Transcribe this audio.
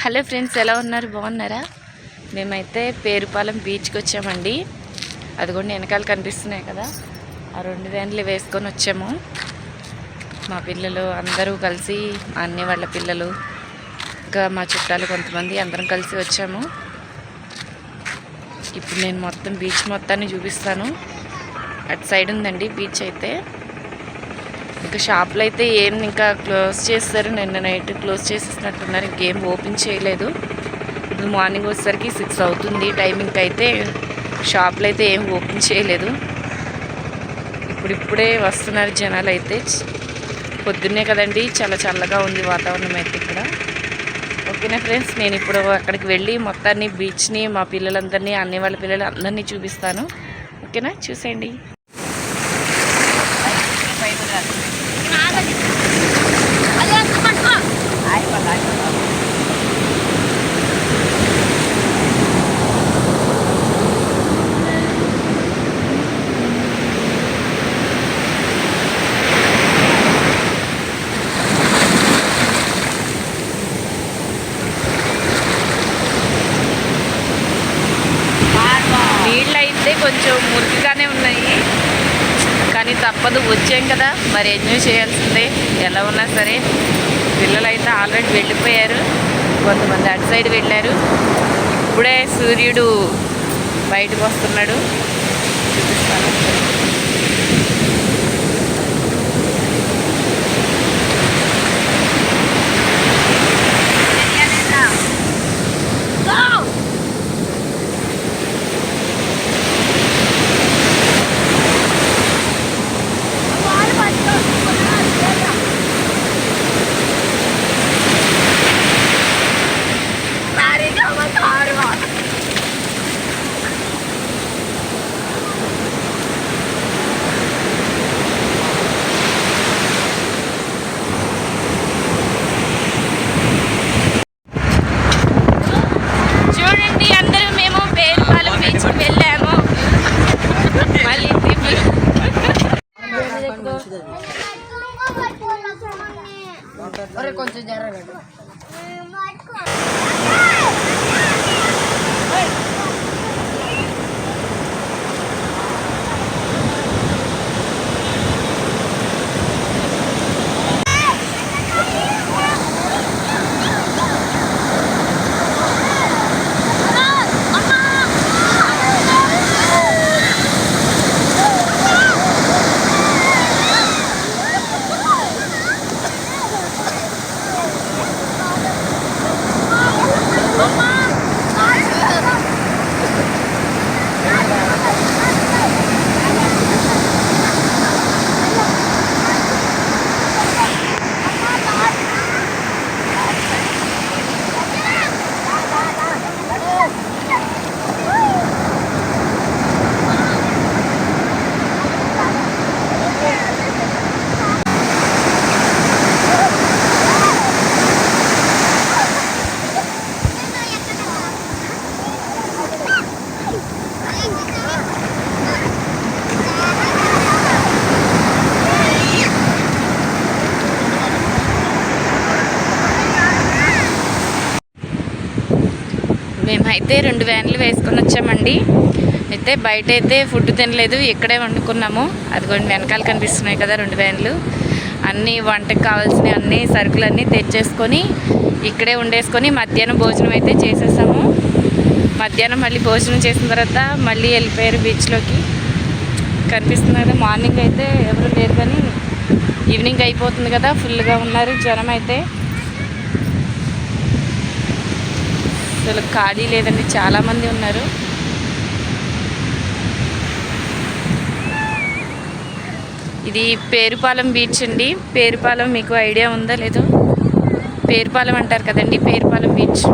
Hello friends, ఎలా ఉన్నారు? బాగున్నారా? మేమైతే పేరుపాలెం బీచ్కి వచ్చామండి. అదిగోండి వెనకాల కనిపిస్తున్నాయి కదా, ఆ 2 వ్యాన్లు వేసుకొని వచ్చాము. మా పిల్లలు అందరూ కలిసి, మా అన్నయ్య వాళ్ళ పిల్లలు, ఇంకా మా చుట్టాలు కొంతమంది అందరం కలిసి వచ్చాము. ఇప్పుడు నేను మొత్తం బీచ్ మొత్తాన్ని చూపిస్తాను. అటు సైడ్ ఉందండి బీచ్ అయితే. ఇంకా షాపులు అయితే ఏం ఇంకా క్లోజ్ చేస్తారు. నిన్న నైట్ క్లోజ్ చేసేసినట్టున్నారు, ఇంకేం ఓపెన్ చేయలేదు. ఇప్పుడు మార్నింగ్ వచ్చేసరికి 6 అవుతుంది టైమింగ్ అయితే. షాపులు అయితే ఏం ఓపెన్ చేయలేదు. ఇప్పుడిప్పుడే వస్తున్నారు జనాలు అయితే. పొద్దున్నే కదండి, చాలా చల్లగా ఉంది వాతావరణం అయితే ఇక్కడ. ఓకేనా ఫ్రెండ్స్, నేను ఇప్పుడు అక్కడికి వెళ్ళి మొత్తాన్ని బీచ్ని, మా పిల్లలందరినీ, అన్ని వాళ్ళ పిల్లలు అందరినీ చూపిస్తాను. ఓకేనా, చూసేయండి. నీళ్ళైతే కొంచెం మురికిగానే ఉన్నాయి, కానీ తప్పదు, వచ్చాం కదా, మరి ఎంజాయ్ చేయాల్సిందే ఎలా ఉన్నా సరే. పిల్లలు అయితే ఆల్రెడీ వెళ్ళిపోయారు, కొంతమంది అటు సైడ్ వెళ్ళారు. ఇప్పుడే సూర్యుడు బయటకు వస్తున్నాడు, చూపిస్తాను. కొంచెం జరగండి. మేమైతే 2 వ్యాన్లు వేసుకొని వచ్చామండి. అయితే బయట అయితే ఫుడ్ తినలేదు, ఇక్కడే వండుకున్నాము. అదిగోండి వెనకాల కనిపిస్తున్నాయి కదా 2 వ్యాన్లు. అన్నీ వంటకు కావాల్సిన అన్ని సరుకులన్నీ తెచ్చేసుకొని ఇక్కడే వండేసుకొని మధ్యాహ్నం భోజనం అయితే చేసేసాము. మధ్యాహ్నం మళ్ళీ భోజనం చేసిన తర్వాత మళ్ళీ వెళ్ళిపోయారు బీచ్లోకి. కనిపిస్తున్నారు. మార్నింగ్ అయితే ఎవరు లేరు, కానీ ఈవినింగ్ అయిపోతుంది కదా, ఫుల్గా ఉన్నారు జనం అయితే. అసలు ఖాళీ లేదండి, చాలామంది ఉన్నారు. ఇది పేరుపాలెం బీచ్ అండి. పేరుపాలెం మీకు ఐడియా ఉందా లేదో? పేరుపాలెం అంటారు కదండి, పేరుపాలెం బీచ్.